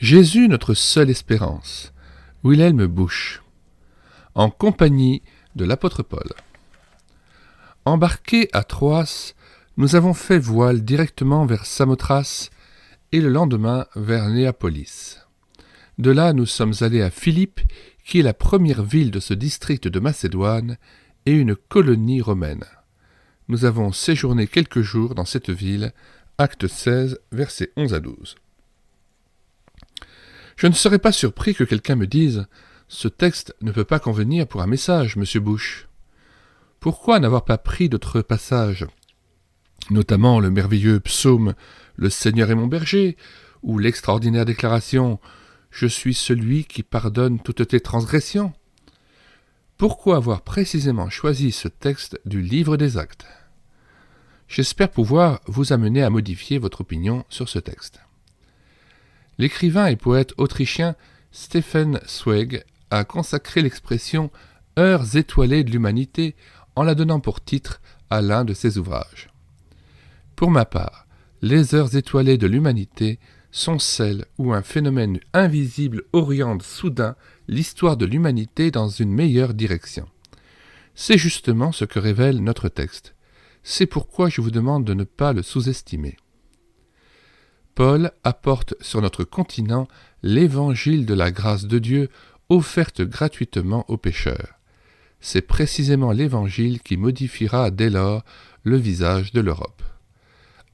Jésus, notre seule espérance. Wilhelm Busch. En compagnie de l'apôtre Paul. Embarqués à Troas, nous avons fait voile directement vers Samothrace et le lendemain vers Néapolis. De là, nous sommes allés à Philippe, qui est la première ville de ce district de Macédoine et une colonie romaine. Nous avons séjourné quelques jours dans cette ville, acte 16, versets 11 à 12. Je ne serais pas surpris que quelqu'un me dise « Ce texte ne peut pas convenir pour un message, monsieur Busch. » Pourquoi n'avoir pas pris d'autres passages, notamment le merveilleux psaume « Le Seigneur est mon berger » ou l'extraordinaire déclaration « Je suis celui qui pardonne toutes tes transgressions » ? Pourquoi avoir précisément choisi ce texte du livre des Actes ? J'espère pouvoir vous amener à modifier votre opinion sur ce texte. L'écrivain et poète autrichien Stefan Zweig a consacré l'expression « heures étoilées de l'humanité » en la donnant pour titre à l'un de ses ouvrages. Pour ma part, les heures étoilées de l'humanité sont celles où un phénomène invisible oriente soudain l'histoire de l'humanité dans une meilleure direction. C'est justement ce que révèle notre texte. C'est pourquoi je vous demande de ne pas le sous-estimer. Paul apporte sur notre continent l'évangile de la grâce de Dieu offerte gratuitement aux pécheurs. C'est précisément l'évangile qui modifiera dès lors le visage de l'Europe.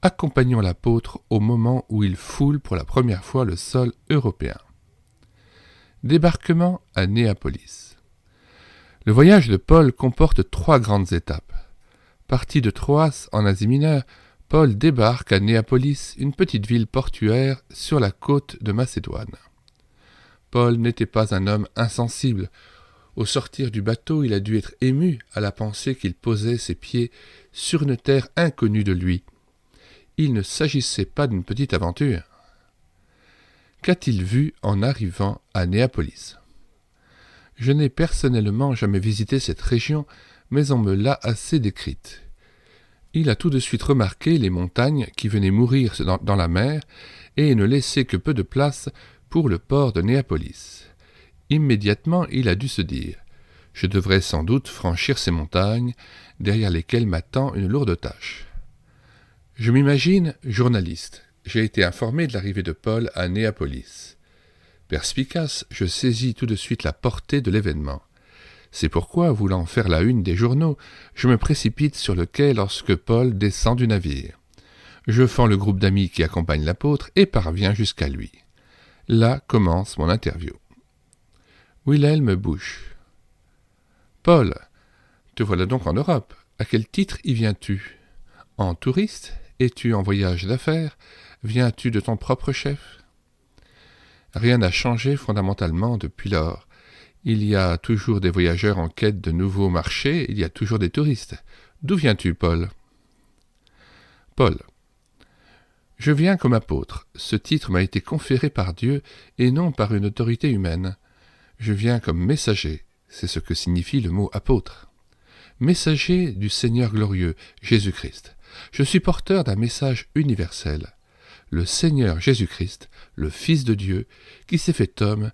Accompagnons l'apôtre au moment où il foule pour la première fois le sol européen. Débarquement à Néapolis. Le voyage de Paul comporte 3 grandes étapes. Parti de Troas en Asie mineure, Paul débarque à Néapolis, une petite ville portuaire sur la côte de Macédoine. Paul n'était pas un homme insensible. Au sortir du bateau, il a dû être ému à la pensée qu'il posait ses pieds sur une terre inconnue de lui. Il ne s'agissait pas d'une petite aventure. Qu'a-t-il vu en arrivant à Néapolis ? Je n'ai personnellement jamais visité cette région, mais on me l'a assez décrite. Il a tout de suite remarqué les montagnes qui venaient mourir dans la mer et ne laissaient que peu de place pour le port de Néapolis. Immédiatement, il a dû se dire « Je devrais sans doute franchir ces montagnes, derrière lesquelles m'attend une lourde tâche. » Je m'imagine journaliste. J'ai été informé de l'arrivée de Paul à Néapolis. Perspicace, je saisis tout de suite la portée de l'événement. C'est pourquoi, voulant faire la une des journaux, je me précipite sur le quai lorsque Paul descend du navire. Je fends le groupe d'amis qui accompagne l'apôtre et parviens jusqu'à lui. Là commence mon interview. Wilhelm Busch. Paul, te voilà donc en Europe. À quel titre y viens-tu ? En touriste ? Es-tu en voyage d'affaires ? Viens-tu de ton propre chef ? Rien n'a changé fondamentalement depuis lors. Il y a toujours des voyageurs en quête de nouveaux marchés, il y a toujours des touristes. D'où viens-tu, Paul ? Paul. Je viens comme apôtre. Ce titre m'a été conféré par Dieu et non par une autorité humaine. Je viens comme messager, c'est ce que signifie le mot apôtre. Messager du Seigneur glorieux, Jésus-Christ. Je suis porteur d'un message universel. Le Seigneur Jésus-Christ, le Fils de Dieu, qui s'est fait homme,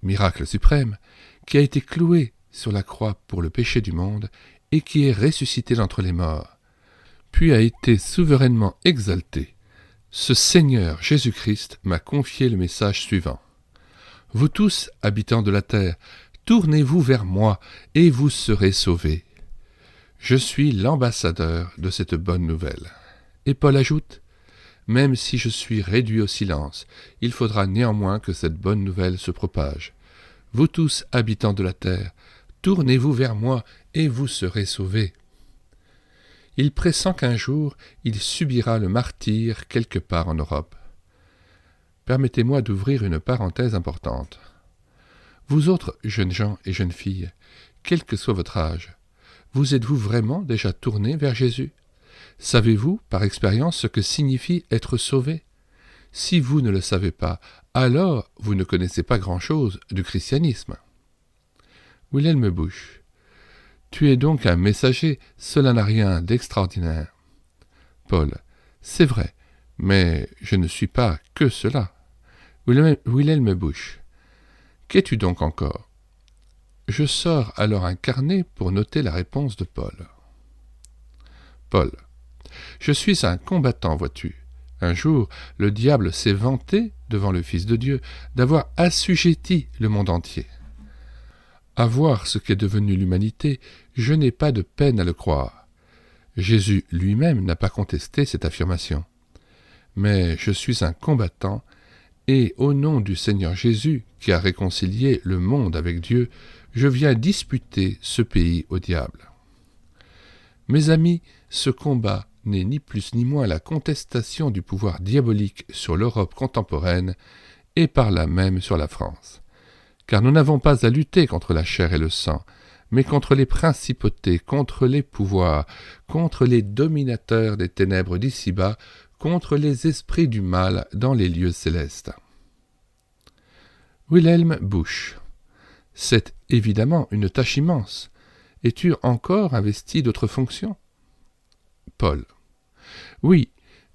miracle suprême, qui a été cloué sur la croix pour le péché du monde et qui est ressuscité d'entre les morts, puis a été souverainement exalté. Ce Seigneur Jésus-Christ m'a confié le message suivant. Vous tous, habitants de la terre, tournez-vous vers moi et vous serez sauvés. Je suis l'ambassadeur de cette bonne nouvelle. Et Paul ajoute, même si je suis réduit au silence, il faudra néanmoins que cette bonne nouvelle se propage. Vous tous, habitants de la terre, tournez-vous vers moi et vous serez sauvés. Il pressent qu'un jour, il subira le martyre quelque part en Europe. Permettez-moi d'ouvrir une parenthèse importante. Vous autres, jeunes gens et jeunes filles, quel que soit votre âge, vous êtes-vous vraiment déjà tournés vers Jésus ? Savez-vous, par expérience, ce que signifie être sauvé ? Si vous ne le savez pas, alors vous ne connaissez pas grand-chose du christianisme. Wilhelm Busch. Tu es donc un messager, cela n'a rien d'extraordinaire. Paul. C'est vrai, mais je ne suis pas que cela. Wilhelm Busch. Qu'es-tu donc encore? Je sors alors un carnet pour noter la réponse de Paul. Paul. Je suis un combattant, vois-tu. Un jour, le diable s'est vanté, devant le Fils de Dieu, d'avoir assujetti le monde entier. À voir ce qu'est devenue l'humanité, je n'ai pas de peine à le croire. Jésus lui-même n'a pas contesté cette affirmation. Mais je suis un combattant, et au nom du Seigneur Jésus, qui a réconcilié le monde avec Dieu, je viens disputer ce pays au diable. Mes amis, ce combat n'est ni plus ni moins la contestation du pouvoir diabolique sur l'Europe contemporaine et par là même sur la France. Car nous n'avons pas à lutter contre la chair et le sang, mais contre les principautés, contre les pouvoirs, contre les dominateurs des ténèbres d'ici-bas, contre les esprits du mal dans les lieux célestes. Wilhelm Busch. C'est évidemment une tâche immense. Es-tu encore investi d'autres fonctions? Paul. Oui,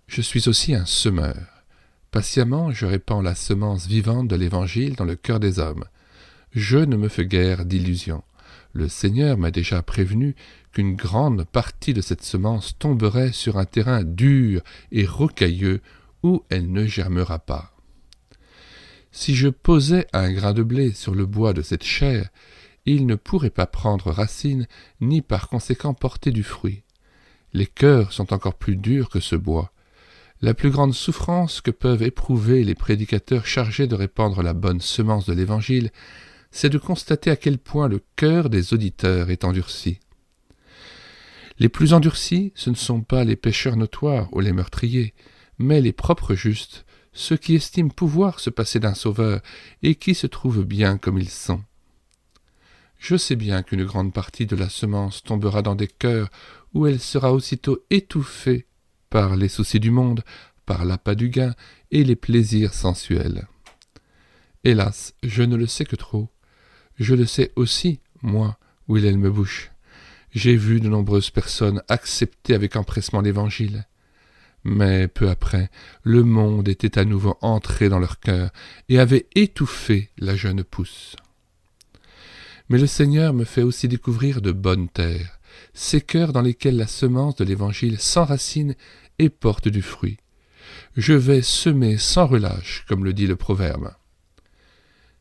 je suis aussi un semeur. Patiemment, je répands la semence vivante de l'Évangile dans le cœur des hommes. Je ne me fais guère d'illusions. Le Seigneur m'a déjà prévenu qu'une grande partie de cette semence tomberait sur un terrain dur et rocailleux où elle ne germera pas. Si je posais un grain de blé sur le bois de cette chair, il ne pourrait pas prendre racine, ni par conséquent porter du fruit. Les cœurs sont encore plus durs que ce bois. La plus grande souffrance que peuvent éprouver les prédicateurs chargés de répandre la bonne semence de l'Évangile, c'est de constater à quel point le cœur des auditeurs est endurci. Les plus endurcis, ce ne sont pas les pécheurs notoires ou les meurtriers, mais les propres justes, ceux qui estiment pouvoir se passer d'un sauveur et qui se trouvent bien comme ils sont. Je sais bien qu'une grande partie de la semence tombera dans des cœurs où elle sera aussitôt étouffée par les soucis du monde, par l'appât du gain et les plaisirs sensuels. Hélas, je ne le sais que trop. Je le sais aussi, moi, Wilhelm Busch. J'ai vu de nombreuses personnes accepter avec empressement l'Évangile. Mais peu après, le monde était à nouveau entré dans leur cœur et avait étouffé la jeune pousse. Mais le Seigneur me fait aussi découvrir de bonnes terres, ces cœurs dans lesquels la semence de l'Évangile s'enracine et porte du fruit. Je vais semer sans relâche, comme le dit le proverbe.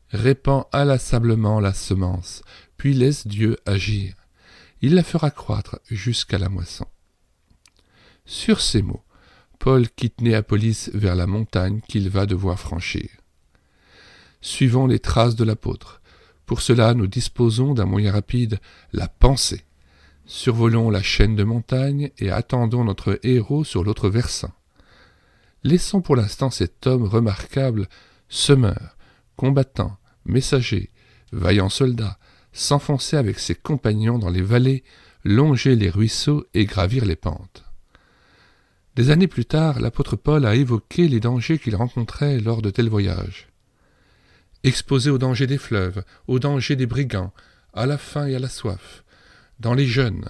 Répands inlassablement la semence, puis laisse Dieu agir. Il la fera croître jusqu'à la moisson. Sur ces mots, Paul quitte Néapolis vers la montagne qu'il va devoir franchir. Suivons les traces de l'apôtre. Pour cela, nous disposons d'un moyen rapide, la pensée. Survolons la chaîne de montagnes et attendons notre héros sur l'autre versant. Laissons pour l'instant cet homme remarquable, semeur, combattant, messager, vaillant soldat, s'enfoncer avec ses compagnons dans les vallées, longer les ruisseaux et gravir les pentes. Des années plus tard, l'apôtre Paul a évoqué les dangers qu'il rencontrait lors de tels voyages. Exposé aux dangers des fleuves, aux dangers des brigands, à la faim et à la soif, dans les jeûnes,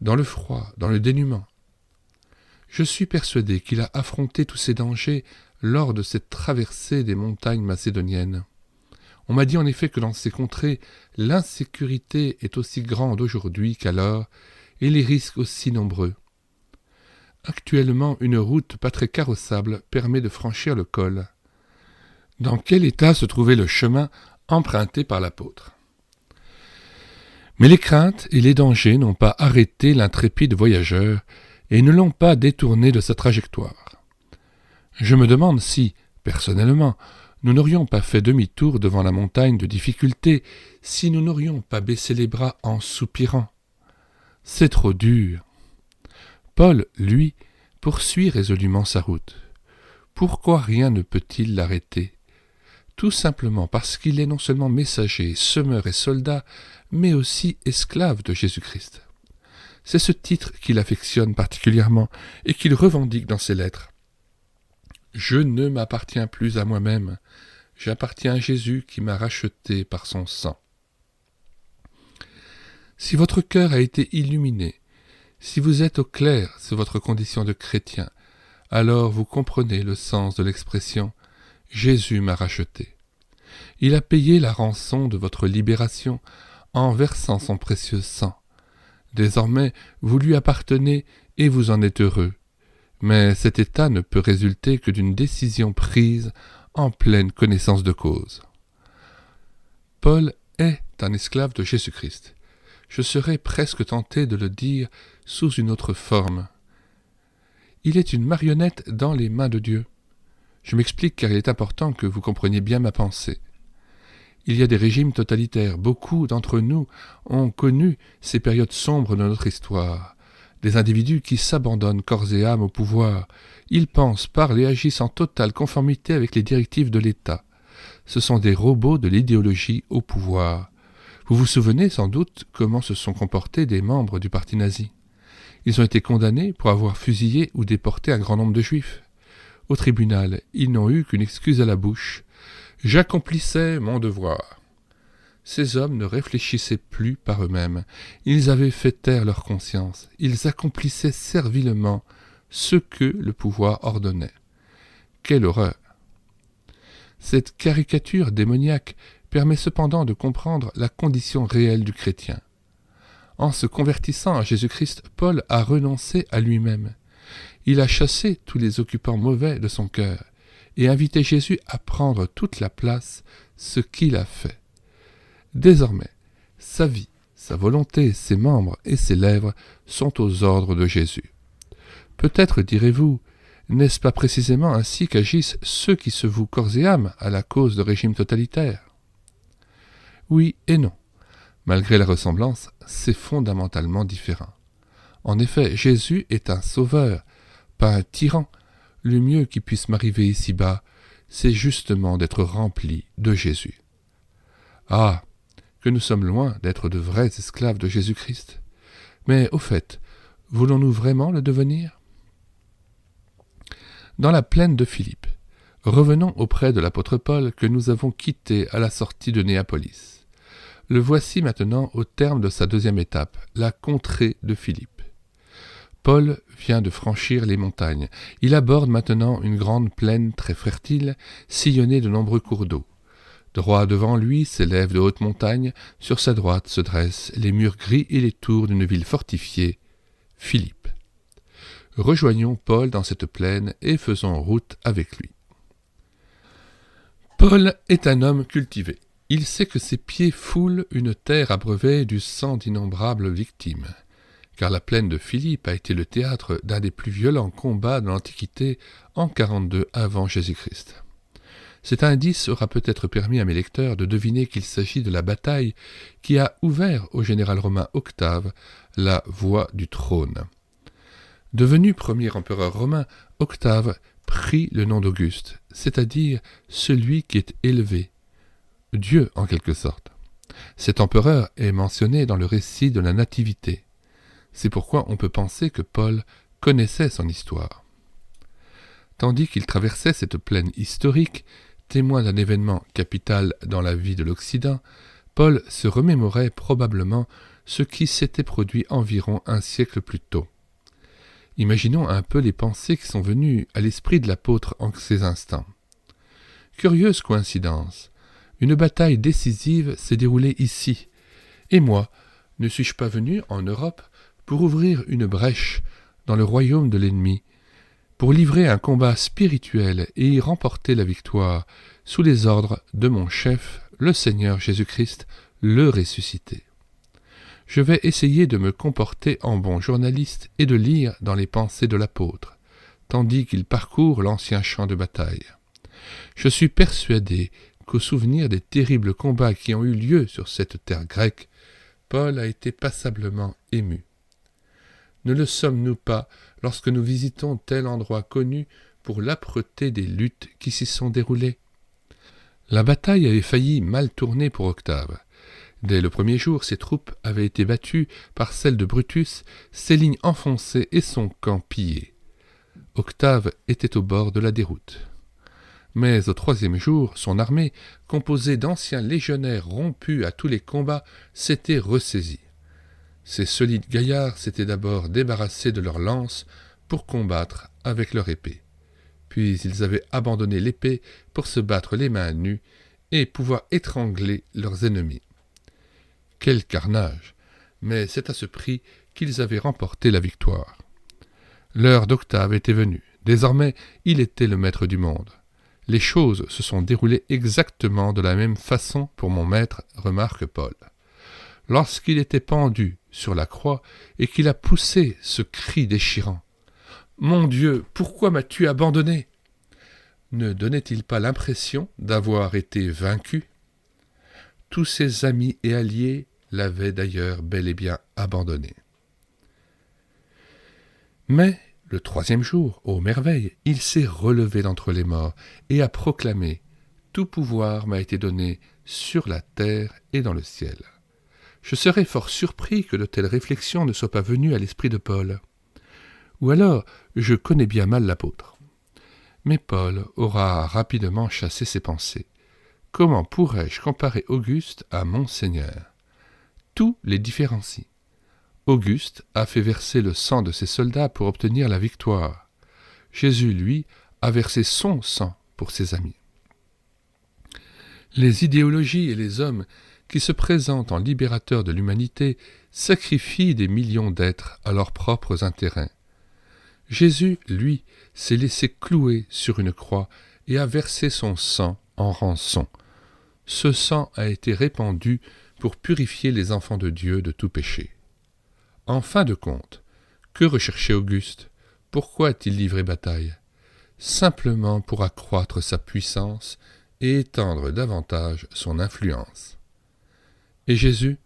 dans le froid, dans le dénuement. Je suis persuadé qu'il a affronté tous ces dangers lors de cette traversée des montagnes macédoniennes. On m'a dit en effet que dans ces contrées, l'insécurité est aussi grande aujourd'hui qu'alors, et les risques aussi nombreux. Actuellement, une route pas très carrossable permet de franchir le col. Dans quel état se trouvait le chemin emprunté par l'apôtre? Mais les craintes et les dangers n'ont pas arrêté l'intrépide voyageur et ne l'ont pas détourné de sa trajectoire. Je me demande si, personnellement, nous n'aurions pas fait demi-tour devant la montagne de difficultés, si nous n'aurions pas baissé les bras en soupirant. C'est trop dur. Paul, lui, poursuit résolument sa route. Pourquoi rien ne peut-il l'arrêter? Tout simplement parce qu'il est non seulement messager, semeur et soldat, mais aussi esclave de Jésus-Christ. C'est ce titre qu'il affectionne particulièrement et qu'il revendique dans ses lettres. Je ne m'appartiens plus à moi-même, j'appartiens à Jésus qui m'a racheté par son sang. Si votre cœur a été illuminé, si vous êtes au clair sur votre condition de chrétien, alors vous comprenez le sens de l'expression « Jésus m'a racheté. Il a payé la rançon de votre libération en versant son précieux sang. Désormais, vous lui appartenez et vous en êtes heureux. Mais cet état ne peut résulter que d'une décision prise en pleine connaissance de cause. Paul est un esclave de Jésus-Christ. Je serais presque tenté de le dire sous une autre forme. Il est une marionnette dans les mains de Dieu. Je m'explique car il est important que vous compreniez bien ma pensée. Il y a des régimes totalitaires. Beaucoup d'entre nous ont connu ces périodes sombres de notre histoire. Des individus qui s'abandonnent corps et âme au pouvoir. Ils pensent, parlent et agissent en totale conformité avec les directives de l'État. Ce sont des robots de l'idéologie au pouvoir. Vous vous souvenez sans doute comment se sont comportés des membres du parti nazi. Ils ont été condamnés pour avoir fusillé ou déporté un grand nombre de juifs. Au tribunal, ils n'ont eu qu'une excuse à la bouche. « J'accomplissais mon devoir ». Ces hommes ne réfléchissaient plus par eux-mêmes. Ils avaient fait taire leur conscience. Ils accomplissaient servilement ce que le pouvoir ordonnait. Quelle horreur! Cette caricature démoniaque permet cependant de comprendre la condition réelle du chrétien. En se convertissant à Jésus-Christ, Paul a renoncé à lui-même. Il a chassé tous les occupants mauvais de son cœur et invité Jésus à prendre toute la place, ce qu'il a fait. Désormais, sa vie, sa volonté, ses membres et ses lèvres sont aux ordres de Jésus. Peut-être direz-vous, n'est-ce pas précisément ainsi qu'agissent ceux qui se vouent corps et âme à la cause de régimes totalitaires? Oui et non. Malgré la ressemblance, c'est fondamentalement différent. En effet, Jésus est un sauveur, pas un tyran. Le mieux qui puisse m'arriver ici-bas, c'est justement d'être rempli de Jésus. Ah, que nous sommes loin d'être de vrais esclaves de Jésus-Christ. Mais au fait, voulons-nous vraiment le devenir? Dans la plaine de Philippe, revenons auprès de l'apôtre Paul que nous avons quitté à la sortie de Néapolis. Le voici maintenant au terme de sa deuxième étape, la contrée de Philippe. Paul vient de franchir les montagnes. Il aborde maintenant une grande plaine très fertile, sillonnée de nombreux cours d'eau. Droit devant lui s'élèvent de hautes montagnes, sur sa droite se dressent les murs gris et les tours d'une ville fortifiée, Philippe. Rejoignons Paul dans cette plaine et faisons route avec lui. Paul est un homme cultivé. Il sait que ses pieds foulent une terre abreuvée du sang d'innombrables victimes, car la plaine de Philippe a été le théâtre d'un des plus violents combats de l'Antiquité en 42 avant Jésus-Christ. Cet indice aura peut-être permis à mes lecteurs de deviner qu'il s'agit de la bataille qui a ouvert au général romain Octave la voie du trône. Devenu premier empereur romain, Octave prit le nom d'Auguste, c'est-à-dire celui qui est élevé, Dieu en quelque sorte. Cet empereur est mentionné dans le récit de la Nativité. C'est pourquoi on peut penser que Paul connaissait son histoire. Tandis qu'il traversait cette plaine historique, témoin d'un événement capital dans la vie de l'Occident, Paul se remémorait probablement ce qui s'était produit environ un siècle plus tôt. Imaginons un peu les pensées qui sont venues à l'esprit de l'apôtre en ces instants. Curieuse coïncidence, une bataille décisive s'est déroulée ici, et moi, ne suis-je pas venu en Europe pour ouvrir une brèche dans le royaume de l'ennemi, pour livrer un combat spirituel et y remporter la victoire sous les ordres de mon chef, le Seigneur Jésus-Christ, le ressuscité. Je vais essayer de me comporter en bon journaliste et de lire dans les pensées de l'apôtre, tandis qu'il parcourt l'ancien champ de bataille. Je suis persuadé qu'au souvenir des terribles combats qui ont eu lieu sur cette terre grecque, Paul a été passablement ému. Ne le sommes-nous pas lorsque nous visitons tel endroit connu pour l'âpreté des luttes qui s'y sont déroulées? La bataille avait failli mal tourner pour Octave. Dès le premier jour, ses troupes avaient été battues par celles de Brutus, ses lignes enfoncées et son camp pillé. Octave était au bord de la déroute. Mais au troisième jour, son armée, composée d'anciens légionnaires rompus à tous les combats, s'était ressaisie. Ces solides gaillards s'étaient d'abord débarrassés de leurs lances pour combattre avec leur épée. puis ils avaient abandonné l'épée pour se battre les mains nues et pouvoir étrangler leurs ennemis. Quel carnage! Mais c'est à ce prix qu'ils avaient remporté la victoire. L'heure d'Octave était venue. Désormais, il était le maître du monde. Les choses se sont déroulées exactement de la même façon pour mon maître, remarque Paul. Lorsqu'il était pendu sur la croix et qu'il a poussé ce cri déchirant. « Mon Dieu, pourquoi m'as-tu abandonné ?» Ne donnait-il pas l'impression d'avoir été vaincu? Tous ses amis et alliés l'avaient d'ailleurs bel et bien abandonné. Mais, le troisième jour, ô merveille, il s'est relevé d'entre les morts et a proclamé « Tout pouvoir m'a été donné sur la terre et dans le ciel ». Je serais fort surpris que de telles réflexions ne soient pas venues à l'esprit de Paul. Ou alors, je connais bien mal l'apôtre. Mais Paul aura rapidement chassé ses pensées. Comment pourrais-je comparer Auguste à mon Seigneur? Tout les différencie. Auguste a fait verser le sang de ses soldats pour obtenir la victoire. Jésus, lui, a versé son sang pour ses amis. Les idéologies et les hommes qui se présentent en libérateurs de l'humanité sacrifient des millions d'êtres à leurs propres intérêts. Jésus, lui, s'est laissé clouer sur une croix et a versé son sang en rançon. Ce sang a été répandu pour purifier les enfants de Dieu de tout péché. En fin de compte, que recherchait Auguste? Pourquoi a-t-il livré bataille? Simplement pour accroître sa puissance et étendre davantage son influence. Et Jésus?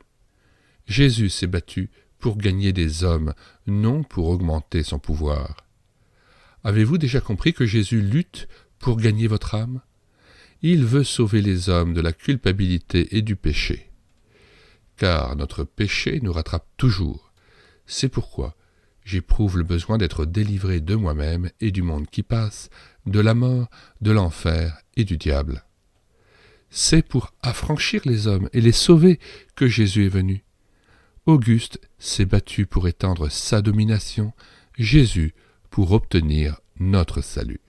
Jésus s'est battu pour gagner des hommes, non pour augmenter son pouvoir. Avez-vous déjà compris que Jésus lutte pour gagner votre âme? Il veut sauver les hommes de la culpabilité et du péché. Car notre péché nous rattrape toujours. C'est pourquoi j'éprouve le besoin d'être délivré de moi-même et du monde qui passe, de la mort, de l'enfer et du diable. C'est pour affranchir les hommes et les sauver que Jésus est venu. Auguste s'est battu pour étendre sa domination, Jésus pour obtenir notre salut.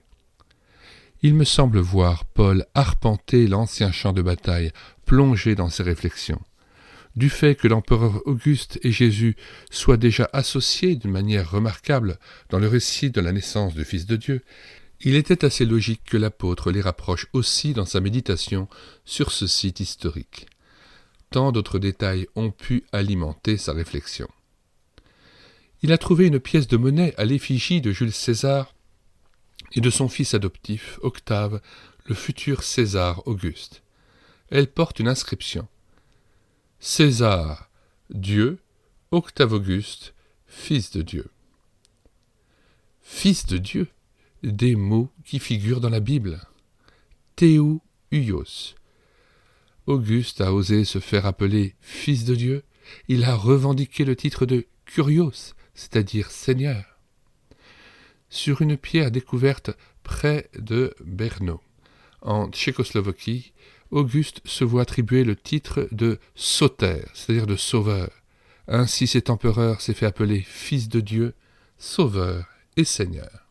Il me semble voir Paul arpenter l'ancien champ de bataille, plongé dans ses réflexions. Du fait que l'empereur Auguste et Jésus soient déjà associés d'une manière remarquable dans le récit de la naissance du Fils de Dieu, il était assez logique que l'apôtre les rapproche aussi dans sa méditation sur ce site historique. Tant d'autres détails ont pu alimenter sa réflexion. Il a trouvé une pièce de monnaie à l'effigie de Jules César et de son fils adoptif, Octave, le futur César Auguste. Elle porte une inscription. César, Dieu, Octave Auguste, fils de Dieu. Fils de Dieu, des mots qui figurent dans la Bible. Theou Huios. Auguste a osé se faire appeler fils de Dieu. Il a revendiqué le titre de Kurios, c'est-à-dire Seigneur. Sur une pierre découverte près de Brno, en Tchécoslovaquie, Auguste se voit attribuer le titre de Soter, c'est-à-dire de sauveur. Ainsi cet empereur s'est fait appeler fils de Dieu, sauveur et seigneur.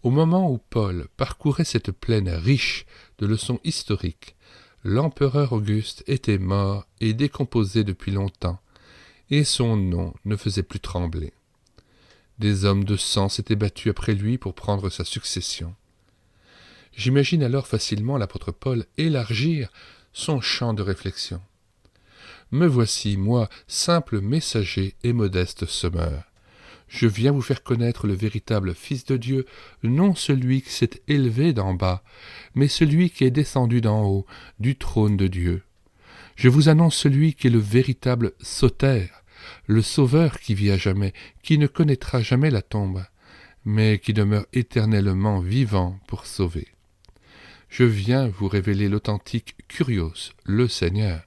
Au moment où Paul parcourait cette plaine riche de leçons historiques, l'empereur Auguste était mort et décomposé depuis longtemps, et son nom ne faisait plus trembler. Des hommes de sang s'étaient battus après lui pour prendre sa succession. J'imagine alors facilement l'apôtre Paul élargir son champ de réflexion. Me voici, moi, simple messager et modeste semeur. Je viens vous faire connaître le véritable Fils de Dieu, non celui qui s'est élevé d'en bas, mais celui qui est descendu d'en haut, du trône de Dieu. Je vous annonce celui qui est le véritable Soter, le Sauveur qui vit à jamais, qui ne connaîtra jamais la tombe, mais qui demeure éternellement vivant pour sauver. Je viens vous révéler l'authentique Kurios, le Seigneur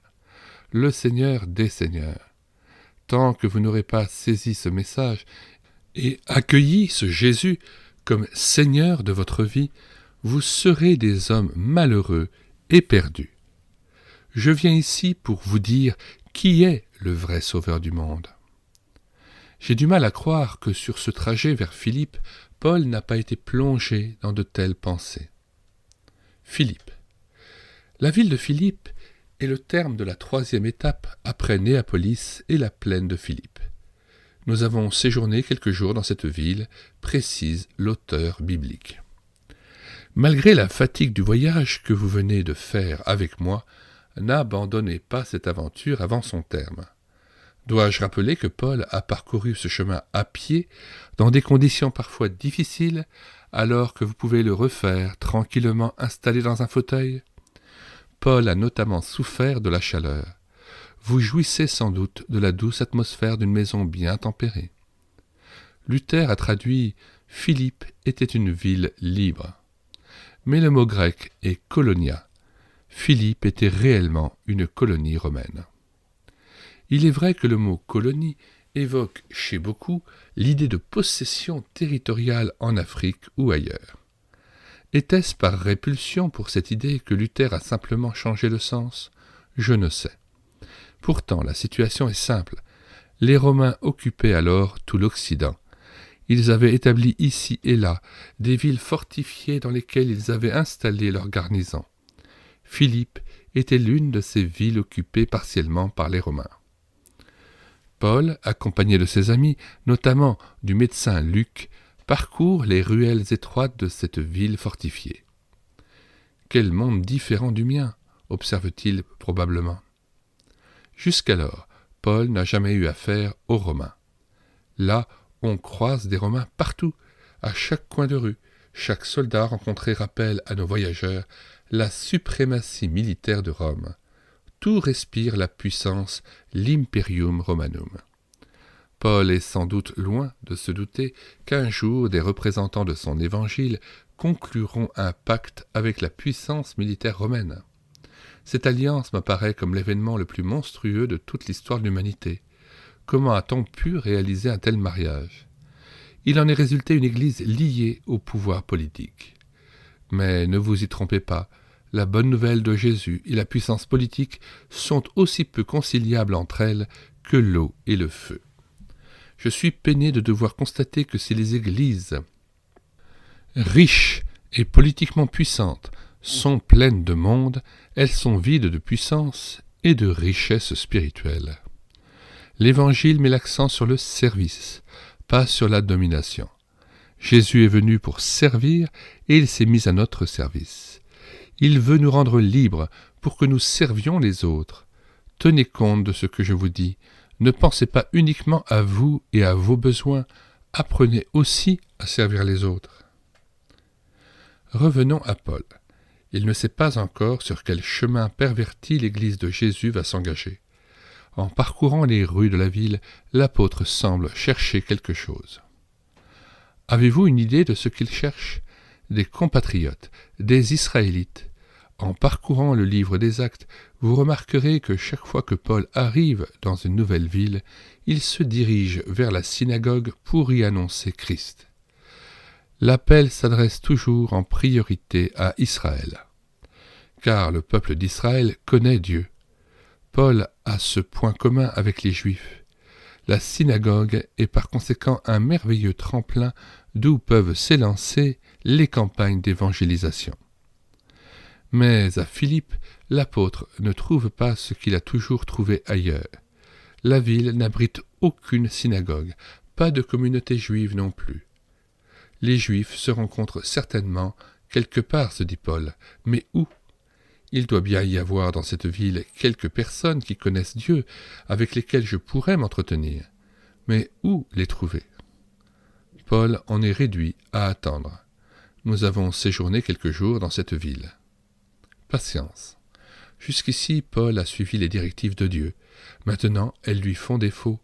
des Seigneurs. Tant que vous n'aurez pas saisi ce message et accueilli ce Jésus comme Seigneur de votre vie, vous serez des hommes malheureux et perdus. Je viens ici pour vous dire qui est le vrai Sauveur du monde. J'ai du mal à croire que sur ce trajet vers Philippe, Paul n'a pas été plongé dans de telles pensées. Philippe. La ville de Philippe est le terme de la 3e étape après Néapolis et la plaine de Philippe. Nous avons séjourné quelques jours dans cette ville, précise l'auteur biblique. Malgré la fatigue du voyage que vous venez de faire avec moi, n'abandonnez pas cette aventure avant son terme. Dois-je rappeler que Paul a parcouru ce chemin à pied, dans des conditions parfois difficiles, alors que vous pouvez le refaire tranquillement installé dans un fauteuil ? Paul a notamment souffert de la chaleur. Vous jouissez sans doute de la douce atmosphère d'une maison bien tempérée. Luther a traduit « Philippe était une ville libre ». Mais le mot grec est « colonia ». Philippe était réellement une colonie romaine. Il est vrai que le mot « colonie » évoque chez beaucoup l'idée de possession territoriale en Afrique ou ailleurs. Était-ce par répulsion pour cette idée que Luther a simplement changé le sens ? Je ne sais. Pourtant, la situation est simple. Les Romains occupaient alors tout l'Occident. Ils avaient établi ici et là des villes fortifiées dans lesquelles ils avaient installé leurs garnisons. Philippe était l'une de ces villes occupées partiellement par les Romains. Paul, accompagné de ses amis, notamment du médecin Luc, parcourt les ruelles étroites de cette ville fortifiée. « Quel monde différent du mien !» observe-t-il probablement. Jusqu'alors, Paul n'a jamais eu affaire aux Romains. Là, on croise des Romains partout, à chaque coin de rue. Chaque soldat rencontré rappelle à nos voyageurs la suprématie militaire de Rome. Tout respire la puissance, l'imperium romanum. Paul est sans doute loin de se douter qu'un jour des représentants de son évangile concluront un pacte avec la puissance militaire romaine. Cette alliance m'apparaît comme l'événement le plus monstrueux de toute l'histoire de l'humanité. Comment a-t-on pu réaliser un tel mariage ? Il en est résulté une église liée au pouvoir politique. Mais ne vous y trompez pas, la bonne nouvelle de Jésus et la puissance politique sont aussi peu conciliables entre elles que l'eau et le feu. Je suis peiné de devoir constater que si les églises riches et politiquement puissantes sont pleines de monde, elles sont vides de puissance et de richesse spirituelle. L'Évangile met l'accent sur le service, pas sur la domination. Jésus est venu pour servir et il s'est mis à notre service. Il veut nous rendre libres pour que nous servions les autres. Tenez compte de ce que je vous dis. Ne pensez pas uniquement à vous et à vos besoins. Apprenez aussi à servir les autres. Revenons à Paul. Il ne sait pas encore sur quel chemin perverti l'Église de Jésus va s'engager. En parcourant les rues de la ville, l'apôtre semble chercher quelque chose. Avez-vous une idée de ce qu'il cherche ? Des compatriotes, des Israélites. En parcourant le livre des Actes, vous remarquerez que chaque fois que Paul arrive dans une nouvelle ville, il se dirige vers la synagogue pour y annoncer Christ. L'appel s'adresse toujours en priorité à Israël. Car le peuple d'Israël connaît Dieu. Paul a ce point commun avec les Juifs. La synagogue est par conséquent un merveilleux tremplin d'où peuvent s'élancer les campagnes d'évangélisation. Mais à Philippe, l'apôtre ne trouve pas ce qu'il a toujours trouvé ailleurs. La ville n'abrite aucune synagogue, pas de communauté juive non plus. Les Juifs se rencontrent certainement quelque part, se dit Paul, mais où ? Il doit bien y avoir dans cette ville quelques personnes qui connaissent Dieu, avec lesquelles je pourrais m'entretenir. Mais où les trouver ? Paul en est réduit à attendre. Nous avons séjourné quelques jours dans cette ville. Patience. Jusqu'ici, Paul a suivi les directives de Dieu. Maintenant, elles lui font défaut.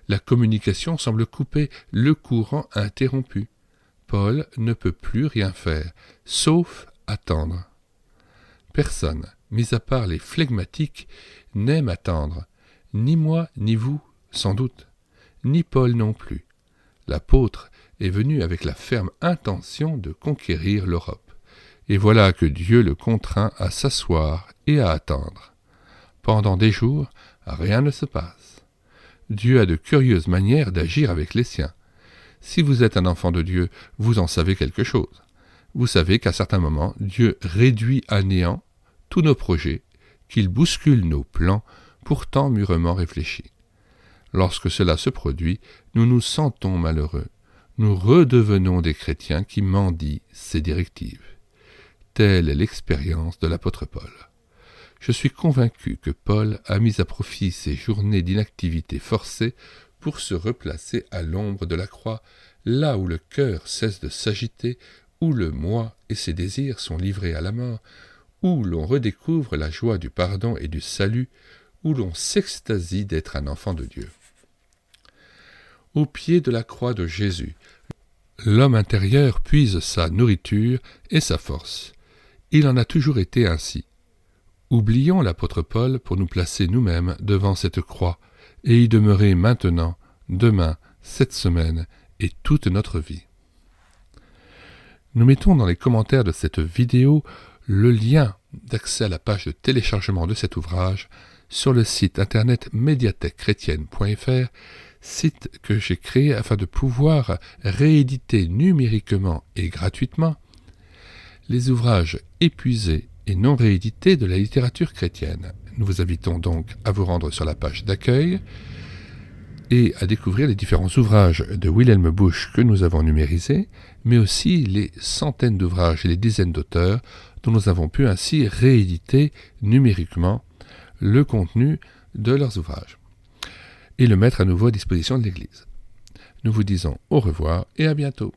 La communication semble coupée, le courant interrompu. Paul ne peut plus rien faire, sauf attendre. Personne, mis à part les flegmatiques, n'aime attendre. Ni moi, ni vous, sans doute. Ni Paul non plus. L'apôtre est venu avec la ferme intention de conquérir l'Europe. Et voilà que Dieu le contraint à s'asseoir et à attendre. Pendant des jours, rien ne se passe. Dieu a de curieuses manières d'agir avec les siens. Si vous êtes un enfant de Dieu, vous en savez quelque chose. Vous savez qu'à certains moments, Dieu réduit à néant tous nos projets, qu'il bouscule nos plans, pourtant mûrement réfléchis. Lorsque cela se produit, nous nous sentons malheureux. Nous redevenons des chrétiens qui mendient ses directives. Telle est l'expérience de l'apôtre Paul. Je suis convaincu que Paul a mis à profit ces journées d'inactivité forcée pour se replacer à l'ombre de la croix, là où le cœur cesse de s'agiter, où le moi et ses désirs sont livrés à la mort, où l'on redécouvre la joie du pardon et du salut, où l'on s'extasie d'être un enfant de Dieu. Au pied de la croix de Jésus, l'homme intérieur puise sa nourriture et sa force. Il en a toujours été ainsi. Oublions l'apôtre Paul pour nous placer nous-mêmes devant cette croix et y demeurer maintenant, demain, cette semaine et toute notre vie. Nous mettons dans les commentaires de cette vidéo le lien d'accès à la page de téléchargement de cet ouvrage sur le site internet médiathèquechrétienne.fr, site que j'ai créé afin de pouvoir rééditer numériquement et gratuitement les ouvrages épuisés et non réédités de la littérature chrétienne. Nous vous invitons donc à vous rendre sur la page d'accueil et à découvrir les différents ouvrages de Wilhelm Busch que nous avons numérisés, mais aussi les centaines d'ouvrages et les dizaines d'auteurs dont nous avons pu ainsi rééditer numériquement le contenu de leurs ouvrages et le mettre à nouveau à disposition de l'Église. Nous vous disons au revoir et à bientôt.